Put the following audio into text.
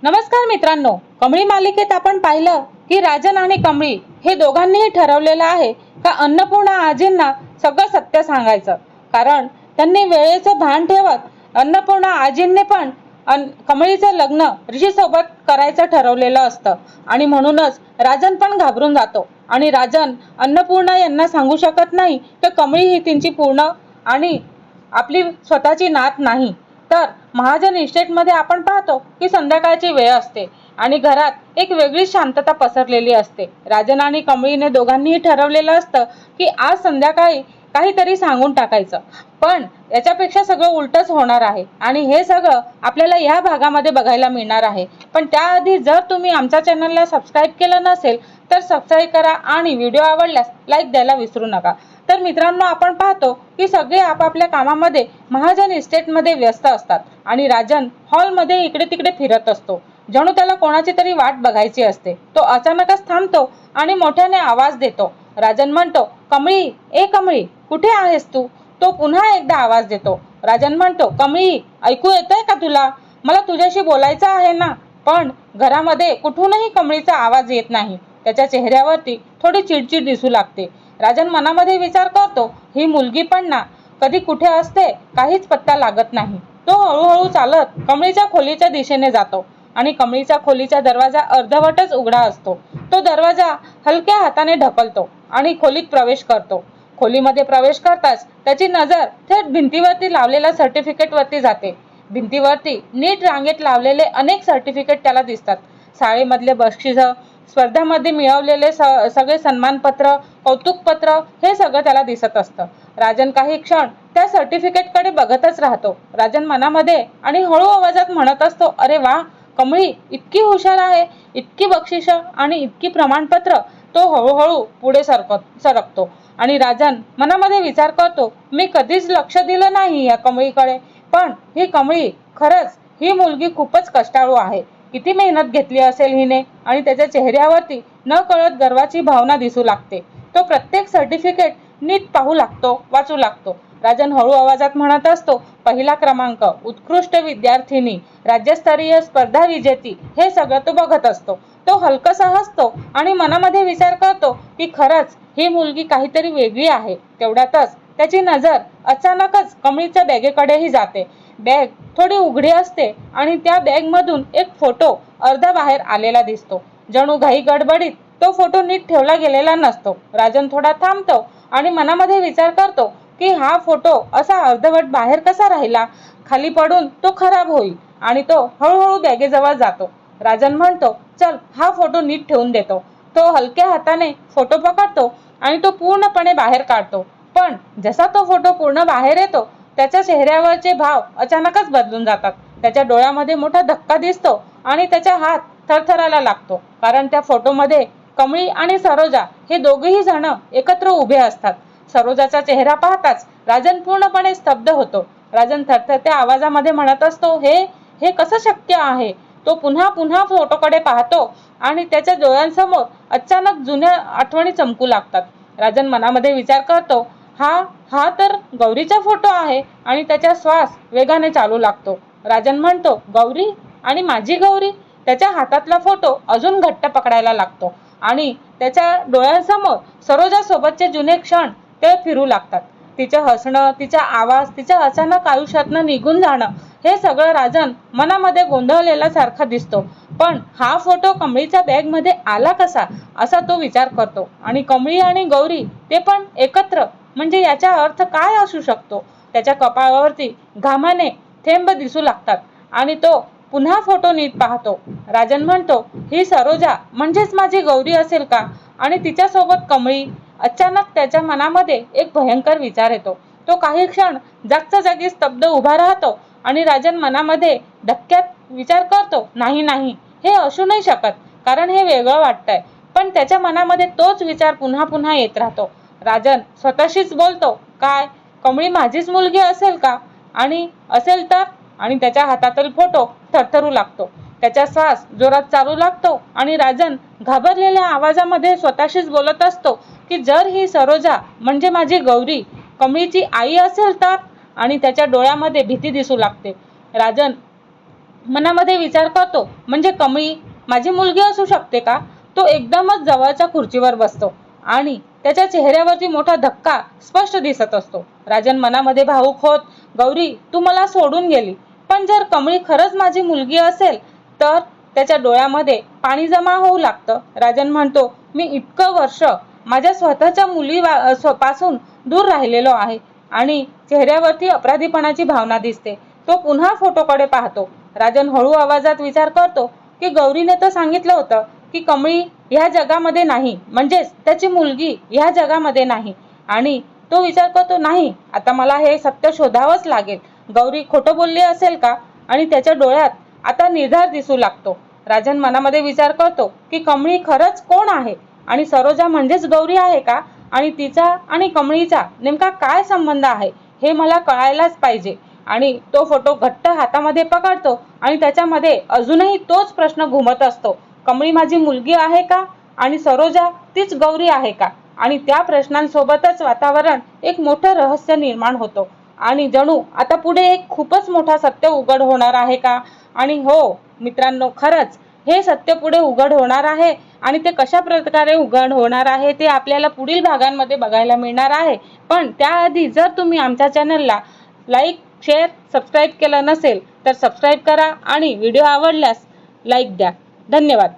नमस्कार मित्रांनो, कमळी मालिकेत आपण पाहिलं की राजन आणि कमळी हे दोघांनीही ठरवलेलं आहे का अन्नपूर्णा आजींना सगळं सत्य सांगायचं। कारण त्यांनी वेळेचं भान ठेवत अन्नपूर्णा आजींनी पण कमळीचं लग्न ऋषी सोबत करायचं ठरवलेलं असतं आणि म्हणूनच राजन पण घाबरून जातो आणि राजन अन्नपूर्णा यांना सांगू शकत नाही तर कमळी ही त्यांची पूर्ण आणि आपली स्वतःची नात नाही। तर महाजन इस्टेट मध्ये आपण पाहतो की संध्याकाळची वेळ असते आणि घरात एक वेगळी शांतता पसरलेली असते। राजन आणि कमळीने दोघांनीही ठरवलेलं असतं की आज संध्याकाळी काहीतरी सांगून टाकायचं, पण याच्यापेक्षा सगळं उलटच होणार आहे आणि हे सगळं आपल्याला या भागामध्ये बघायला मिळणार आहे। पण त्याआधी जर तुम्ही आमच्या चॅनलला सबस्क्राईब केलं नसेल तर सबस्क्राईब करा आणि व्हिडिओ आवडल्यास लाईक द्यायला विसरू नका। तर मित्रांनो, आपण पाहतो की सगळे आपापल्या कामामध्ये महाजन इस्टेटमध्ये व्यस्त असतात आणि राजन हॉलमध्ये इकडे तिकडे फिरत असतो, जणू त्याला कोणाची तरी वाट बघायची असते। तो अचानकच थांबतो आणि मोठ्याने आवाज देतो। राजन म्हणतो, कमळी, ए कमळी, कुठे आहेस तू? तो पुन्हा एकदा आवाज देतो। राजन म्हणतो, कमळी, ऐकू येतंय का तुला? मला तुझ्याशी बोलायचं आहे ना। पण घरामध्ये कुठूनही कमळीचा आवाज येत नाही। त्याच्या चेहऱ्यावरती थोडी चिडचिड दिसू लागते। राजन मनामध्ये विचार करतो, ही मुलगी पण ना कधी कुठे असते काहीच पत्ता लागत नाही। तो हळूहळू चालत कमळीच्या खोलीच्या दिशेने जातो आणि कमळीच्या खोलीचा दरवाजा अर्धवटच उघडा असतो। तो दरवाजा हलक्या हाताने ढकलतो आणि खोलीत प्रवेश करतो। खोलीमध्ये प्रवेश करताच त्याची नजर थेट भिंतीवरती लावलेल्या सर्टिफिकेट वरती जाते। भिंतीवरती नीट रांगेत लावलेले अनेक सर्टिफिकेट त्याला दिसतात। शाळेमधले बक्षीस, स्पर्धामध्ये मिळवलेले सगळे सन्मानपत्र, कौतुकपत्र हे सगळं त्याला दिसत असतं। राजन काही क्षण त्या सर्टिफिकेट कडे बघतच राहतो। राजन मनामध्ये आणि हळू आवाजात म्हणत असतो, अरे वा, कमळी इतकी हुशार आहे, इतकी बक्षिस आणि इतकी प्रमाणपत्र। तो हळूहळू पुढे सरकतो आणि राजन मनामध्ये विचार करतो, मी कधीच लक्ष दिलं नाही या कमळीकडे, पण ही कमळी खरंच ही मुलगी खूपच कष्टाळू आहे। किती मेहनत घेतली असेल हिने आणि त्याच्या चेहऱ्यावरती न कळत गर्वाची भावना दिसू लागते। तो प्रत्येक सर्टिफिकेट नीट पाहू लागतो, वाचू लागतो। राजन हळू आवाजात म्हणत असतो, पहिला क्रमांक, उत्कृष्ट विद्यार्थिनी, राज्यस्तरीय स्पर्धा विजेती, हे सगळं तो बघत असतो। तो हलकासा हसतो आणि मनामध्ये विचार करतो की खरंच ही मुलगी काहीतरी वेगळी आहे। तेवढ्यातच त्याची नजर अचानकच कमळीच्या बॅगेकडेही जाते। बॅग थोडी उघडी असते आणि त्या बॅग मधून एक फोटो अर्धा बाहेर आलेला दिसतो। जणू घाई गडबडीत तो फोटो नीट ठेवला गेलेला नसतो। राजन थोडा थांबतो आणि मनामध्ये विचार करतो की हा फोटो असा अर्धवट बाहेर कसा राहिला, खाली पडून तो खराब होईल आणि तो हळूहळू बॅगेजवळ जातो। राजन म्हणतो, चल हा फोटो नीट ठेवून देतो। तो हलक्या हाताने फोटो पकडतो आणि तो पूर्णपणे बाहेर काढतो। पण जसा तो फोटो पूर्ण बाहेर येतो त्याच्या चेहऱ्यावरचे भाव अचानकच बदलून जातात। त्याच्या डोळ्यामध्ये मोठा धक्का दिसतो आणि त्याचा हात थरथरायला लागतो, कारण त्या फोटोमध्ये कमळी आणि सरोजा हे दोघेही जण एकत्र उभे असतात। सरोजाचा चेहरा पाहताच राजन पूर्णपणे स्तब्ध होतो। राजन थरथरत्या आवाजामध्ये म्हणत असतो, हे कसं शक्य आहे? तो पुन्हा पुन्हा फोटोकडे पाहतो आणि त्याच्या डोळ्यांसमोर अचानक जुन्या आठवणी चमकू लागतात। राजन मनामध्ये विचार करतो, हा तर गौरीचा फोटो आहे आणि त्याचा श्वास वेगाने चालू लागतो। राजन म्हणतो, गौरी आणि माझी गौरी? त्याच्या हातातला फोटो अजून घट्ट पकडायला लागतो आणि त्याच्या डोळ्यांसमोर सरोजा सोबतचे जुने क्षण ते फिरू लागतात। तिचं हसणं, तिचा आवाज, तिच्या अचानक आयुष्यातनं निघून जाणं, हे सगळं राजन मनामध्ये गोंधळलेला सारखा दिसतो। पण हा फोटो कमळीच्या बॅग मध्ये आला कसा, असा तो विचार करतो आणि कमळी आणि गौरी ते पण एकत्र, म्हणजे याचा अर्थ काय असू शकतो? त्याच्या कपाळावरती घामाने थेंब दिसू लागतात आणि तो पुन्हा फोटो नीट पाहतो। राजन म्हणतो, ही सरोजा म्हणजेच माझी गौरी असेल का? आणि तिच्यासोबत कमळी? अचानक त्याच्या मनामध्ये एक भयंकर विचार येतो। तो काही क्षण जागच्या जागी स्तब्ध उभा राहतो आणि राजन मनामध्ये धक्क्यात विचार करतो, नाही, हे असू नाही शकत, कारण हे वेगळं वाटतंय। पण त्याच्या मनामध्ये तोच विचार पुन्हा पुन्हा येत राहतो। राजन स्वतःशीच बोलतो, काय कमळी माझीच मुलगी असेल का? आणि असेल तर? आणि त्याच्या हातातील फोटो थरथरू लागतो। त्याचा श्वास जोरात चालू लागतो आणि राजन घाबरलेल्या आवाजामध्ये स्वतःशीच बोलत असतो की जर ही सरोजा म्हणजे माझी गौरी कमळीची आई असेल तर? आणि त्याच्या डोळ्यामध्ये भीती दिसू लागते। राजन मनामध्ये विचार करतो, म्हणजे कमळी माझी मुलगी असू शकते का? तो एकदमच जवळच्या खुर्चीवर बसतो आणि त्याच्या चेहऱ्यावरती मोठा धक्का स्पष्ट दिसत असतो. राजन मनामध्ये भावुक होत, गौरी तू मला सोडून गेली, पण जर कमळी खरंच माझी मुलगी असेल तर? त्याच्या डोळ्यामध्ये पाणी जमा होऊ लागतं. राजन म्हणतो, मी इतकं वर्ष माझ्या स्वतःच्या मुली पासून दूर राहिलेलो आहे आणि चेहऱ्यावरती अपराधीपणाची भावना दिसते. तो पुन्हा फोटोकडे पाहतो. राजन हळू आवाजात विचार करतो की गौरीने तर सांगितलं होतं की कमळी ह्या जगामध्ये नाही, म्हणजेच त्याची मुलगी ह्या जगामध्ये नाही. आणि तो विचार करतो, नाही आता मला हे सत्य शोधावंच लागेल. गौरी खोटं बोलली असेल का? आणि त्याच्या डोळ्यात आता निर्धार दिसू लागतो. राजन मनामध्ये विचार करतो की कमळी खरंच कोण आहे आणि सरोजा म्हणजेच गौरी आहे का? आणि तिचा आणि कमळीचा नेमका काय संबंध आहे हे मला कळायलाच पाहिजे. आणि तो फोटो घट्ट हातामध्ये पकडतो आणि त्याच्यामध्ये अजूनही तोच प्रश्न घुमत असतो, कमळी माझी मुलगी आहे का? आणि सरोजा तीच गौरी आहे का? आणि त्या प्रश्नांसोबतच वातावरण एक मोठं रहस्य निर्माण होतो आणि जणू आता पुढे एक खूपच मोठा सत्य उघड होणार आहे का? आणि हो मित्रांनो, खरंच हे सत्य पुढे उघड होणार आहे आणि ते कशा प्रकारे उघड होणार आहे ते आपल्याला पुढील भागांमध्ये बघायला मिळणार आहे. पण त्याआधी जर तुम्ही आमच्या चॅनलला लाईक, शेअर, सबस्क्राईब केलं नसेल तर सबस्क्राईब करा आणि व्हिडिओ आवडल्यास लाईक द्या. धन्यवाद.